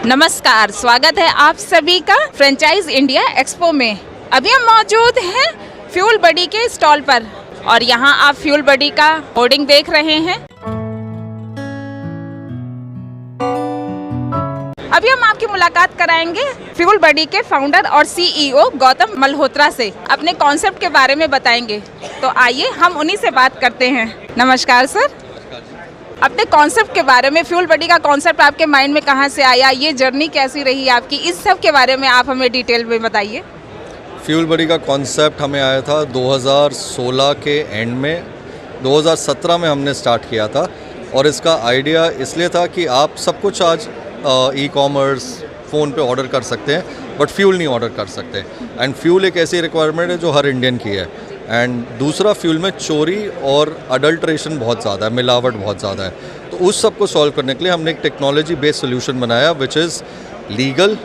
नमस्कार, स्वागत है आप सभी का फ्रेंचाइज इंडिया एक्सपो में। अभी हम मौजूद हैं फ्यूल बडी के स्टॉल पर और यहाँ आप फ्यूल बडी का होर्डिंग देख रहे हैं। अभी हम आपकी मुलाकात कराएंगे फ्यूल बडी के फाउंडर और सीईओ गौतम मल्होत्रा से। अपने कॉन्सेप्ट के बारे में बताएंगे, तो आइए हम उन्हीं से बात करते हैं। नमस्कार सर, अपने कॉन्सेप्ट के बारे में, फ्यूल बडी का कॉन्सेप्ट आपके माइंड में कहाँ से आया, ये जर्नी कैसी रही आपकी, इस सब के बारे में आप हमें डिटेल में बताइए। फ्यूल बडी का कॉन्सेप्ट हमें आया था 2016 के एंड में। 2017 में हमने स्टार्ट किया था और इसका आइडिया इसलिए था कि आप सब कुछ आज ई कॉमर्स फ़ोन पे ऑर्डर कर सकते हैं बट फ्यूल नहीं ऑर्डर कर सकते। एंड फ्यूल एक ऐसी रिक्वायरमेंट है जो हर इंडियन की है। एंड दूसरा, फ्यूल में चोरी और अडल्ट्रेशन बहुत ज़्यादा है, मिलावट बहुत ज़्यादा है। तो उस सब को सॉल्व करने के लिए हमने एक टेक्नोलॉजी बेस्ड सोल्यूशन बनाया विच इज़ लीगल,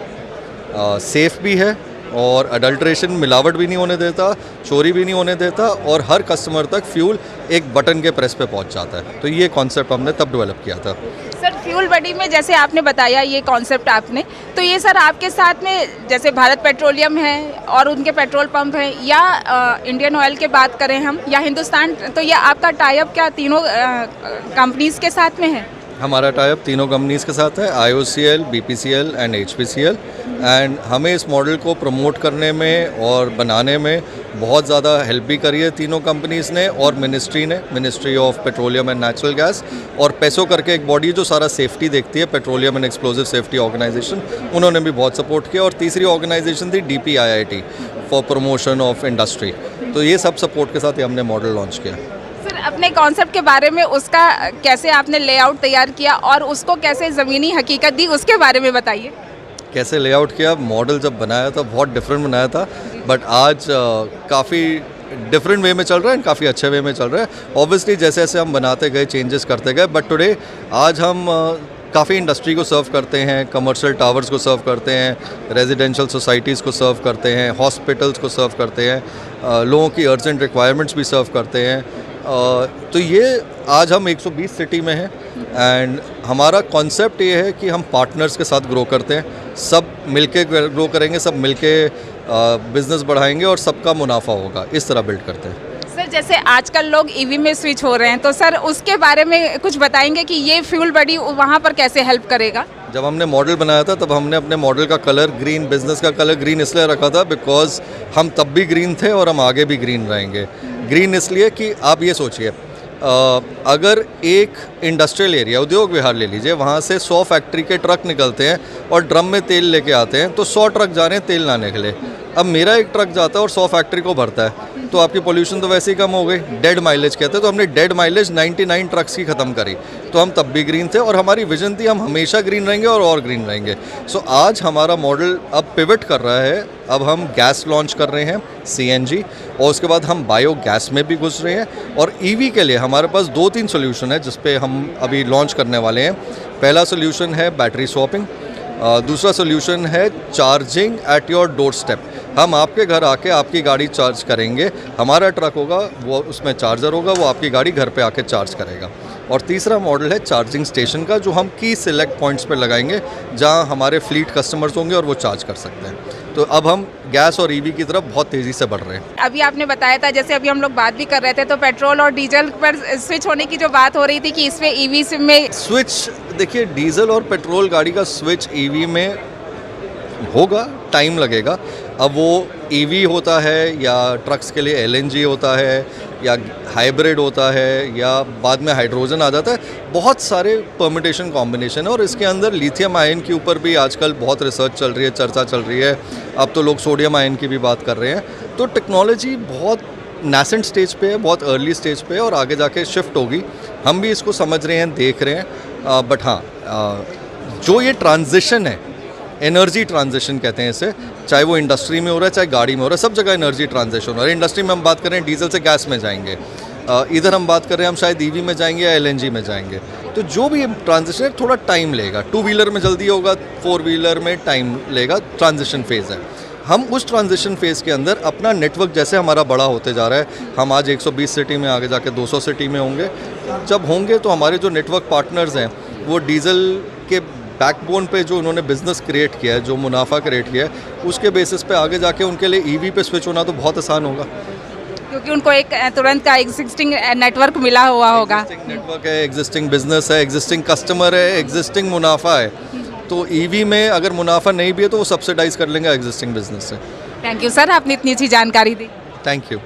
सेफ़ भी है और अडल्ट्रेशन, मिलावट भी नहीं होने देता, चोरी भी नहीं होने देता और हर कस्टमर तक फ्यूल एक बटन के प्रेस पे पहुंच जाता है। तो ये कॉन्सेप्ट हमने तब डेवलप किया था। सर, फ्यूल बडी में जैसे आपने बताया ये कॉन्सेप्ट आपने, तो ये सर आपके साथ में जैसे भारत पेट्रोलियम है और उनके पेट्रोल पंप हैं, या इंडियन ऑयल के बात करें हम, या हिंदुस्तान, तो ये आपका टाई अप क्या तीनों कंपनीज़ के साथ में है? हमारा टाइप तीनों कंपनीज़ के साथ है, IOCL, BPCL and HPCL। And हमें इस मॉडल को प्रमोट करने में और बनाने में बहुत ज़्यादा हेल्प भी करी है तीनों कंपनीज़ ने और ministry of petroleum and natural gas और पेसो करके एक बॉडी जो सारा सेफ्टी देखती है, petroleum and explosive safety organization, उन्होंने भी बहुत सपोर्ट किया। और तीसरी ऑर्गेनाइजेशन थी DPIIT for promotion of industry. तो ये सब सपोर्ट के साथ ही हमने मॉडल लॉन्च किया। सर, अपने कॉन्सेप्ट के बारे में, उसका कैसे आपने लेआउट तैयार किया और उसको कैसे ज़मीनी हकीकत दी, उसके बारे में बताइए। कैसे लेआउट किया? मॉडल जब बनाया था बहुत डिफरेंट बनाया था, बट आज काफ़ी डिफरेंट वे में चल रहा है, काफ़ी अच्छे वे में चल रहा है। ऑब्वियसली जैसे जैसे हम बनाते गए, चेंजेस करते गए, बट टुडे आज हम काफ़ी इंडस्ट्री को सर्व करते हैं, कमर्शियल टावर्स को सर्व करते हैं, रेजिडेंशियल सोसाइटीज़ को सर्व करते हैं, हॉस्पिटल्स को सर्व करते हैं, लोगों की अर्जेंट रिक्वायरमेंट्स भी सर्व करते हैं। तो ये आज हम 120 सिटी में हैं एंड हमारा कॉन्सेप्ट ये है कि हम पार्टनर्स के साथ ग्रो करते हैं, सब मिलके ग्रो करेंगे, सब मिलके बिजनेस बढ़ाएंगे और सबका मुनाफा होगा, इस तरह बिल्ड करते हैं। सर, जैसे आजकल लोग ईवी में स्विच हो रहे हैं, तो सर उसके बारे में कुछ बताएंगे कि ये फ्यूल बडी वहाँ पर कैसे हेल्प करेगा? जब हमने मॉडल बनाया था तब हमने अपने मॉडल का कलर ग्रीन, बिजनेस का कलर ग्रीन इसलिए रखा था बिकॉज हम तब भी ग्रीन थे और हम आगे भी ग्रीन रहेंगे। ग्रीन इसलिए कि आप ये सोचिए, अगर एक इंडस्ट्रियल एरिया, उद्योग विहार ले लीजिए, वहाँ से 100 फैक्ट्री के ट्रक निकलते हैं और ड्रम में तेल लेके आते हैं, तो 100 ट्रक जा रहे हैं तेल लाने के लिए। अब मेरा एक ट्रक जाता है और 100 फैक्ट्री को भरता है, तो आपकी पोल्यूशन तो वैसे ही कम हो गई। डेड माइलेज कहते हैं, तो हमने डेड माइलेज 99 ट्रक्स की ख़त्म करी। तो हम तब भी ग्रीन थे और हमारी विजन थी हम हमेशा ग्रीन रहेंगे और ग्रीन रहेंगे। सो आज हमारा मॉडल अब पिवट कर रहा है, अब हम गैस लॉन्च कर रहे हैं, CNG, और उसके बाद हम बायो गैस में भी घुस रहे हैं। और EV के लिए हमारे पास 2-3 सोल्यूशन है जिस पे हम अभी लॉन्च करने वाले हैं। पहला सोल्यूशन है बैटरी स्वैपिंग, दूसरा सोल्यूशन है charging at your door step. हम आपके घर आके आपकी गाड़ी चार्ज करेंगे, हमारा ट्रक होगा, वो उसमें चार्जर होगा, वो आपकी गाड़ी घर पे आके चार्ज करेगा। और तीसरा मॉडल है चार्जिंग स्टेशन का, जो हम की सिलेक्ट पॉइंट्स पे लगाएंगे जहां हमारे फ्लीट कस्टमर्स होंगे और वो चार्ज कर सकते हैं। तो अब हम गैस और EV की तरफ बहुत तेज़ी से बढ़ रहे हैं। अभी आपने बताया था, जैसे अभी हम लोग बात भी कर रहे थे, तो पेट्रोल और डीजल पर स्विच होने की जो बात हो रही थी कि इसमें EV में स्विच, देखिए डीजल और पेट्रोल गाड़ी का स्विच EV में होगा, टाइम लगेगा। अब वो EV होता है या ट्रक्स के लिए LNG होता है या हाइब्रिड होता है या बाद में हाइड्रोजन आ जाता है, बहुत सारे परमिटेशन कॉम्बिनेशन है। और इसके अंदर लिथियम आयन के ऊपर भी आजकल बहुत रिसर्च चल रही है, चर्चा चल रही है। अब तो लोग सोडियम आयन की भी बात कर रहे हैं। तो टेक्नोलॉजी बहुत नैसेंट स्टेज पे है, बहुत अर्ली स्टेज पे है और आगे जाके शिफ्ट होगी। हम भी इसको समझ रहे हैं, देख रहे हैं। बट हाँ, जो ये ट्रांजिशन है, एनर्जी ट्रांजिशन कहते हैं इसे, चाहे वो इंडस्ट्री में हो रहा है चाहे गाड़ी में हो रहा है, सब जगह एनर्जी ट्रांजिशन हो रहा है। इंडस्ट्री में हम बात करें डीजल से गैस में जाएंगे, इधर हम बात कर रहे हैं हम शायद EV में जाएंगे या LNG में जाएंगे। तो जो भी ट्रांजिशन है थोड़ा टाइम लेगा, 2 व्हीलर में जल्दी होगा, 4 व्हीलर में टाइम लेगा, ट्रांजिशन फेज़ है। हम उस ट्रांजिशन फेज़ के अंदर अपना नेटवर्क जैसे हमारा बड़ा होते जा रहा है, हम आज 120 सिटी में, आगे जाके 200 सिटी में होंगे। जब होंगे तो हमारे जो नेटवर्क पार्टनर्स हैं वो डीजल के बैकबोन पे जो उन्होंने बिज़नेस क्रिएट किया है, जो मुनाफा क्रिएट किया है, उसके बेसिस पे आगे जाके उनके लिए ईवी पे स्विच होना तो बहुत आसान होगा। क्योंकि उनको एक तुरंत का एग्जिस्टिंग नेटवर्क मिला हुआ होगा। एग्जिस्टिंग नेटवर्क है, एग्जिस्टिंग बिजनेस है, एग्जिस्टिंग कस्टमर है, एग्जिस्टिंग मुनाफा है। तो ईवी में अगर मुनाफा नहीं भी है तो वो सब्सिडाइज कर लेंगे एग्जिस्टिंग बिजनेस से। थैंक यू सर, आपने इतनी अच्छी जानकारी दी। Thank you.